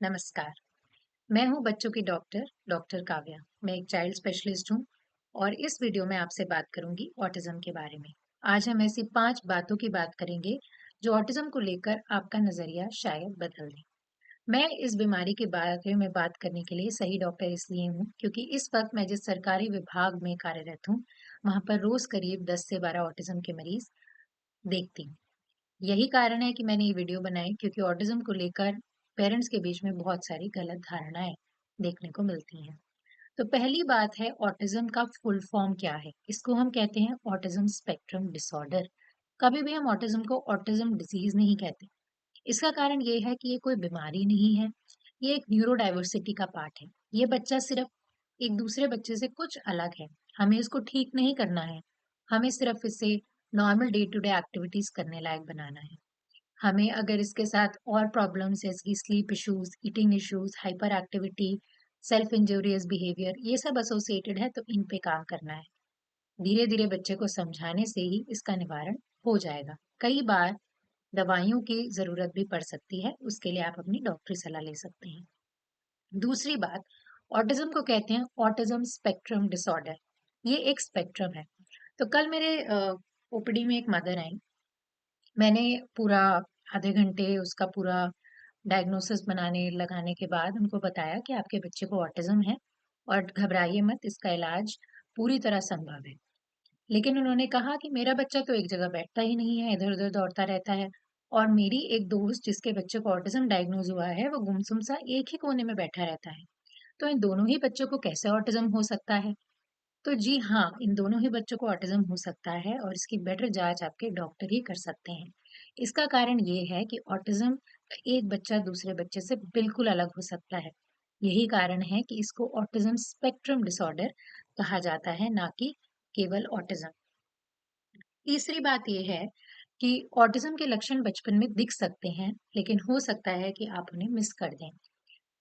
नमस्कार। मैं हूँ बच्चों की डॉक्टर डॉक्टर काव्या। मैं एक चाइल्ड स्पेशलिस्ट हूँ और इस वीडियो में आपसे बात करूंगी ऑटिज्म के बारे में। आज हम ऐसी 5 बातों की बात करेंगे जो ऑटिज्म को लेकर आपका नजरिया शायद बदल दे। मैं इस बीमारी के बारे में बात करने के लिए सही डॉक्टर इसलिए हूँ क्योंकि इस वक्त मैं जिस सरकारी विभाग में कार्यरत हूँ, वहाँ पर रोज करीब 10 से 12 ऑटिज्म के मरीज देखती हूँ। यही कारण है कि मैंने ये वीडियो बनाई क्योंकि ऑटिज्म को लेकर पेरेंट्स के बीच में बहुत सारी गलत धारणाएं देखने को मिलती हैं। तो पहली बात है ऑटिज्म का फुल फॉर्म क्या है? इसको हम कहते हैं ऑटिज्म स्पेक्ट्रम डिसऑर्डर। कभी भी हम ऑटिज्म को ऑटिज्म डिजीज नहीं कहते। इसका कारण ये है कि ये कोई बीमारी नहीं है, ये एक न्यूरो डाइवर्सिटी का पार्ट है। ये बच्चा सिर्फ एक दूसरे बच्चे से कुछ अलग है। हमें इसको ठीक नहीं करना है, हमें सिर्फ इसे normal day to day activities करने लायक बनाना है। हमें अगर इसके साथ और प्रॉब्लम्स जैसे कि sleep issues, eating issues, hyper activity, self injurious behaviour ये सब एसोसिएटेड है तो इन पे काम करना है। धीरे धीरे बच्चे को समझाने से ही इसका निवारण हो जाएगा। कई बार दवाइयों की जरूरत भी पड़ सकती है, उसके लिए आप अपनी डॉक्टरी सलाह ले सकते हैं। दूसरी बात, ऑटिज्म को कहते हैं ऑटिज्म स्पेक्ट्रम डिसऑर्डर। ये एक स्पेक्ट्रम है। तो कल मेरे ओपीडी में एक मदर आई। मैंने पूरा आधे घंटे उसका पूरा डायग्नोसिस बनाने लगाने के बाद उनको बताया कि आपके बच्चे को ऑटिज्म है और घबराइए मत, इसका इलाज पूरी तरह संभव है। लेकिन उन्होंने कहा कि मेरा बच्चा तो एक जगह बैठता ही नहीं है, इधर उधर दौड़ता रहता है। और मेरी एक दोस्त जिसके बच्चे को ऑटिज्म डायग्नोज हुआ है वो गुमसुम सा एक ही कोने में बैठा रहता है। तो इन दोनों ही बच्चों को कैसे ऑटिज्म हो सकता है? तो जी हाँ, इन दोनों ही बच्चों को ऑटिज्म हो सकता है और इसकी बेटर जांच आपके डॉक्टर ही कर सकते हैं। इसका कारण ये है कि ऑटिज्म एक बच्चा दूसरे बच्चे से बिल्कुल अलग हो सकता है। यही कारण है कि इसको ऑटिज्म स्पेक्ट्रम डिसऑर्डर कहा जाता है, ना कि केवल ऑटिज्म। तीसरी बात ये है कि ऑटिज्म के लक्षण बचपन में दिख सकते हैं, लेकिन हो सकता है कि आप उन्हें मिस कर दें।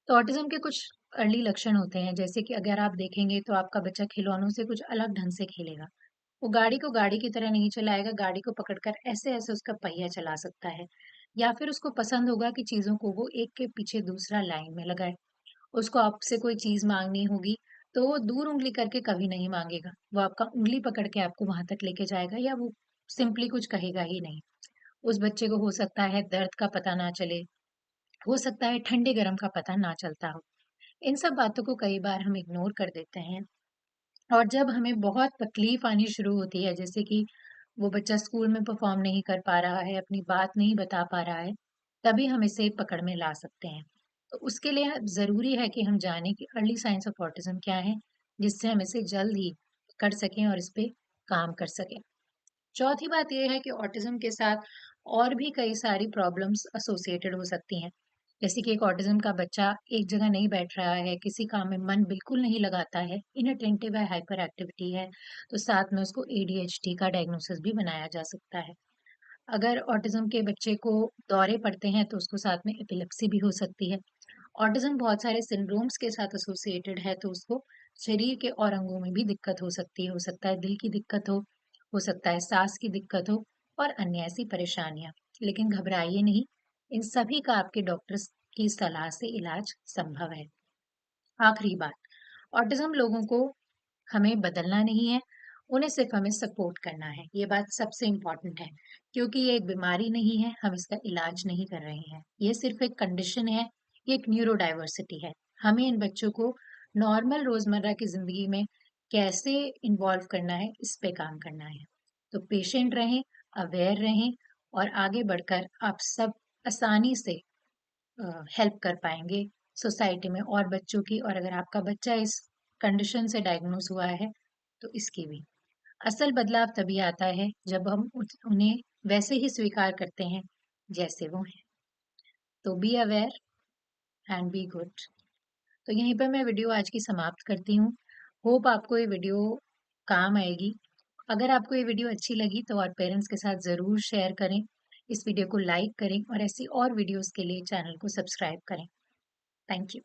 तो ऑटिज्म के कुछ अर्ली लक्षण होते हैं, जैसे कि अगर आप देखेंगे तो आपका बच्चा खिलौनों से कुछ अलग ढंग से खेलेगा। वो गाड़ी को गाड़ी की तरह नहीं चलाएगा, गाड़ी को पकड़कर ऐसे-ऐसे उसका पहिया चला सकता है। या फिर उसको पसंद होगा कि चीज़ों को वो एक के पीछे दूसरा लाइन में लगाए। उसको आपसे कोई चीज़ माँगनी होगी, तो वो दूर उँगली करके कभी नहीं माँगेगा। वो आपका उँगली पकड़ के आपको वहाँ तक लेके जाएगा या वो सिंपली कुछ कहेगा ही नहीं। उस बच्चे को हो सकता है दर्द का पता ना चले, हो सकता है ठंडे-गरम का पता ना चलता हो। इन सब बातों को कई बार हम इग्नोर कर देते हैं और जब हमें बहुत तकलीफ आनी शुरू होती है, जैसे कि वो बच्चा स्कूल में परफॉर्म नहीं कर पा रहा है, अपनी बात नहीं बता पा रहा है, तभी हम इसे पकड़ में ला सकते हैं। तो उसके लिए ज़रूरी है कि हम जानें कि अर्ली साइंस ऑफ ऑटिज्म क्या है, जिससे हम इसे जल्द ही कर सकें और इस पे काम कर सकें। चौथी बात ये है कि ऑटिज्म के साथ और भी कई सारी प्रॉब्लम्स एसोसिएटेड हो सकती हैं। जैसे कि एक ऑटिज्म का बच्चा एक जगह नहीं बैठ रहा है, किसी काम में मन बिल्कुल नहीं लगाता है, इनअटेंटिव है, हाइपर एक्टिविटी है, तो साथ में उसको एडीएचडी का डायग्नोसिस भी बनाया जा सकता है। अगर ऑटिज्म के बच्चे को दौरे पड़ते हैं तो उसको साथ में एपिलेप्सी भी हो सकती है। ऑटिज्म बहुत सारे सिंड्रोम्स के साथ एसोसिएटेड है तो उसको शरीर के और अंगों में भी दिक्कत हो सकती है। हो सकता है दिल की दिक्कत हो सकता है सांस की दिक्कत हो और अन्य ऐसी परेशानियां। लेकिन घबराइए नहीं, इन सभी का आपके डॉक्टर की सलाह से इलाज संभव है। आखिरी बात, ऑटिज्म लोगों को हमें बदलना नहीं है, उन्हें सिर्फ हमें सपोर्ट करना है। ये बात सबसे इम्पोर्टेंट है क्योंकि ये एक बीमारी नहीं है, हम इसका इलाज नहीं कर रहे हैं। ये सिर्फ एक कंडीशन है, ये एक न्यूरो डाइवर्सिटी है। हमें इन बच्चों को नॉर्मल रोजमर्रा की जिंदगी में कैसे इन्वॉल्व करना है, इस पे काम करना है। तो पेशेंट रहें, अवेयर रहें और आगे बढ़कर आप सब आसानी से हेल्प कर पाएंगे सोसाइटी में और बच्चों की। और अगर आपका बच्चा इस कंडीशन से डायग्नोज हुआ है तो इसकी भी। असल बदलाव तभी आता है जब हम उन्हें वैसे ही स्वीकार करते हैं जैसे वो हैं। तो be aware and be good. तो यहीं पर मैं वीडियो आज की समाप्त करती हूँ। होप आपको ये वीडियो काम आएगी। अगर आपको ये वीडियो अच्छी लगी तो और पेरेंट्स के साथ ज़रूर शेयर करें। इस वीडियो को लाइक करें और ऐसी और वीडियोस के लिए चैनल को सब्सक्राइब करें। Thank you.